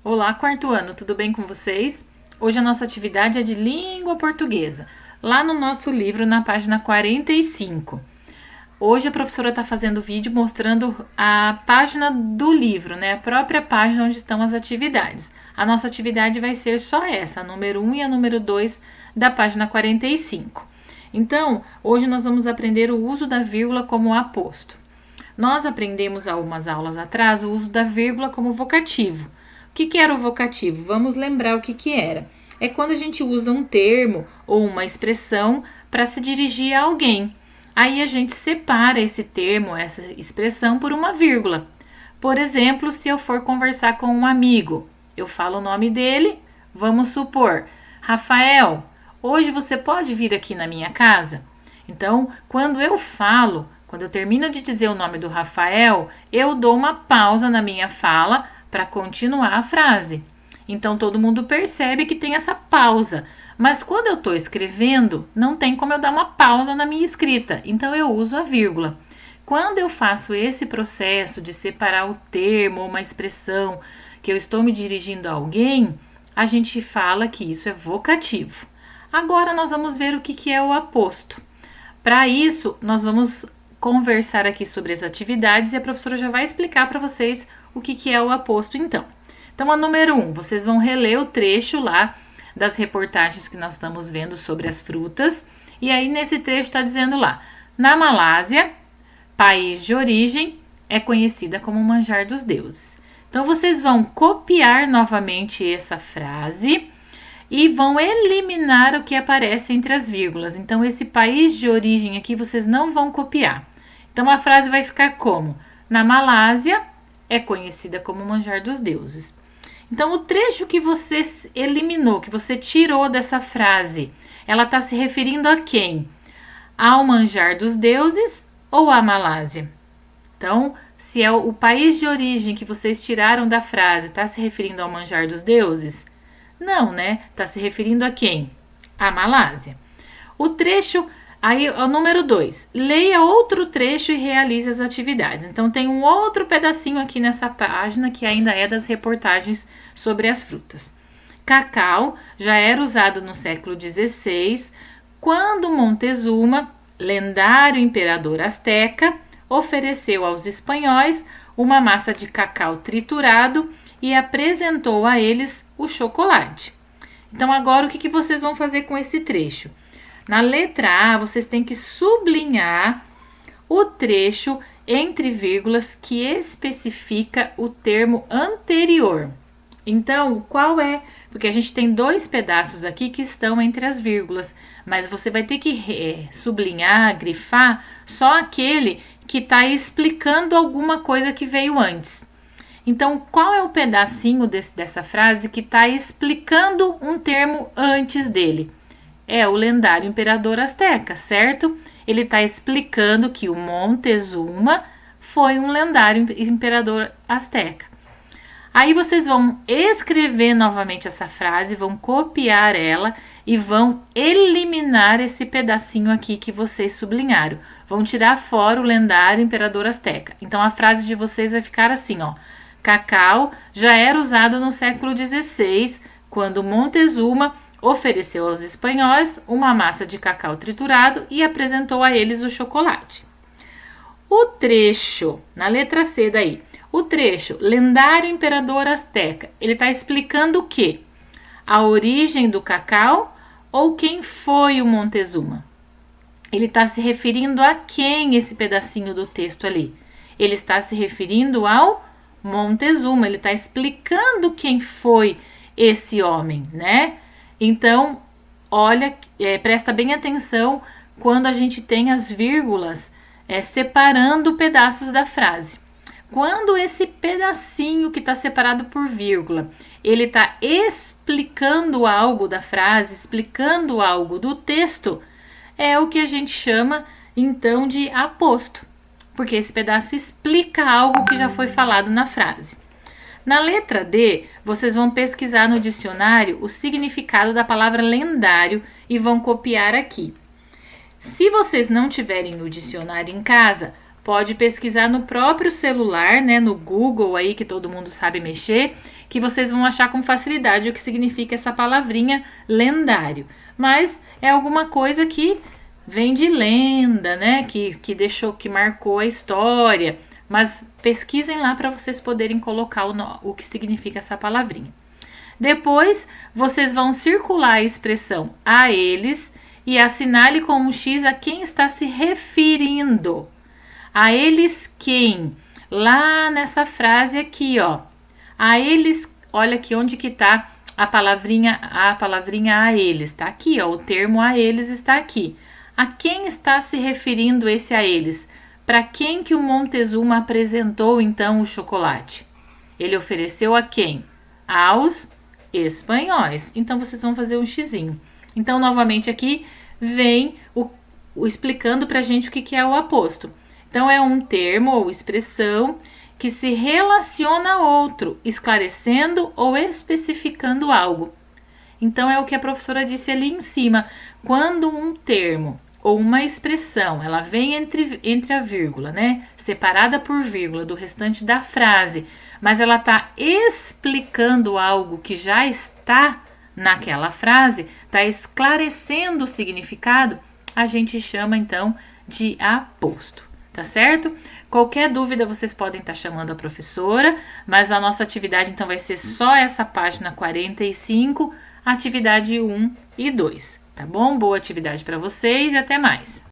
Olá, quarto ano, tudo bem com vocês? Hoje a nossa atividade é de língua portuguesa, lá no nosso livro, na página 45. Hoje a professora está fazendo vídeo mostrando a página do livro, né? A própria página onde estão as atividades. A nossa atividade vai ser só essa, a número 1 e a número 2 da página 45. Então, hoje nós vamos aprender o uso da vírgula como aposto. Nós aprendemos há umas aulas atrás o uso da vírgula como vocativo. O que era o vocativo? Vamos lembrar o que era. É quando a gente usa um termo ou uma expressão para se dirigir a alguém. Aí a gente separa esse termo, essa expressão, por uma vírgula. Por exemplo, se eu for conversar com um amigo, eu falo o nome dele, vamos supor, Rafael, hoje você pode vir aqui na minha casa? Então, quando eu termino de dizer o nome do Rafael, eu dou uma pausa na minha fala para continuar a frase. Então todo mundo percebe que tem essa pausa. Mas quando eu estou escrevendo, não tem como eu dar uma pausa na minha escrita. Então eu uso a vírgula. Quando eu faço esse processo de separar o termo ou uma expressão que eu estou me dirigindo a alguém, a gente fala que isso é vocativo. Agora nós vamos ver o que é o aposto. Para isso, nós vamos conversar aqui sobre as atividades e a professora já vai explicar para vocês o que é o aposto então. Então, a número 1, vocês vão reler o trecho lá das reportagens que nós estamos vendo sobre as frutas. E aí, nesse trecho está dizendo lá, na Malásia, país de origem, é conhecida como o manjar dos deuses. Então, vocês vão copiar novamente essa frase e vão eliminar o que aparece entre as vírgulas. Então, esse país de origem aqui vocês não vão copiar. Então, a frase vai ficar como? Na Malásia, é conhecida como o manjar dos deuses. Então, o trecho que você eliminou, que você tirou dessa frase, ela está se referindo a quem? Ao manjar dos deuses ou à Malásia? Então, se é o país de origem que vocês tiraram da frase, está se referindo ao manjar dos deuses? Não, né? Está se referindo a quem? À Malásia. O trecho, aí o número 2, leia outro trecho e realize as atividades. Então tem um outro pedacinho aqui nessa página que ainda é das reportagens sobre as frutas. Cacau já era usado no século XVI, quando Montezuma, lendário imperador asteca, ofereceu aos espanhóis uma massa de cacau triturado e apresentou a eles o chocolate. Então agora o que vocês vão fazer com esse trecho? Na letra A, vocês têm que sublinhar o trecho entre vírgulas que especifica o termo anterior. Então, qual é? Porque a gente tem dois pedaços aqui que estão entre as vírgulas, mas você vai ter que sublinhar, grifar só aquele que está explicando alguma coisa que veio antes. Então, qual é o pedacinho dessa frase que está explicando um termo antes dele? É o lendário imperador asteca, certo? Ele está explicando que o Montezuma foi um lendário imperador asteca. Aí vocês vão escrever novamente essa frase, vão copiar ela e vão eliminar esse pedacinho aqui que vocês sublinharam. Vão tirar fora o lendário imperador asteca. Então a frase de vocês vai ficar assim, ó. Cacau já era usado no século XVI, quando Montezuma ofereceu aos espanhóis uma massa de cacau triturado e apresentou a eles o chocolate. O trecho, na letra C daí, o trecho lendário imperador asteca, ele está explicando o quê? A origem do cacau ou quem foi o Montezuma? Ele está se referindo a quem esse pedacinho do texto ali? Ele está se referindo ao Montezuma, ele está explicando quem foi esse homem, né? Então, olha, presta bem atenção quando a gente tem as vírgulas separando pedaços da frase. Quando esse pedacinho que está separado por vírgula, ele está explicando algo da frase, explicando algo do texto, é o que a gente chama então de aposto, porque esse pedaço explica algo que já foi falado na frase. Na letra D, vocês vão pesquisar no dicionário o significado da palavra lendário e vão copiar aqui. Se vocês não tiverem no dicionário em casa, pode pesquisar no próprio celular, né, no Google aí que todo mundo sabe mexer, que vocês vão achar com facilidade o que significa essa palavrinha lendário. Mas é alguma coisa que vem de lenda, né? Que marcou a história. Mas pesquisem lá para vocês poderem colocar o que significa essa palavrinha. Depois, vocês vão circular a expressão a eles e assinale com um X a quem está se referindo. A eles quem? Lá nessa frase aqui, ó. A eles, olha aqui onde que tá a palavrinha a eles. Tá aqui, ó. O termo a eles está aqui. A quem está se referindo esse a eles? Para quem que o Montezuma apresentou então o chocolate? Ele ofereceu a quem? Aos espanhóis. Então vocês vão fazer um xizinho. Então novamente aqui vem o explicando pra gente o que é o aposto. Então é um termo ou expressão que se relaciona a outro, esclarecendo ou especificando algo. Então é o que a professora disse ali em cima. Quando um termo ou uma expressão, ela vem entre a vírgula, né? Separada por vírgula do restante da frase, mas ela está explicando algo que já está naquela frase, está esclarecendo o significado, a gente chama então de aposto, tá certo? Qualquer dúvida vocês podem estar chamando a professora, mas a nossa atividade então vai ser só essa página 45, atividade 1 e 2, tá bom? Boa atividade para vocês e até mais!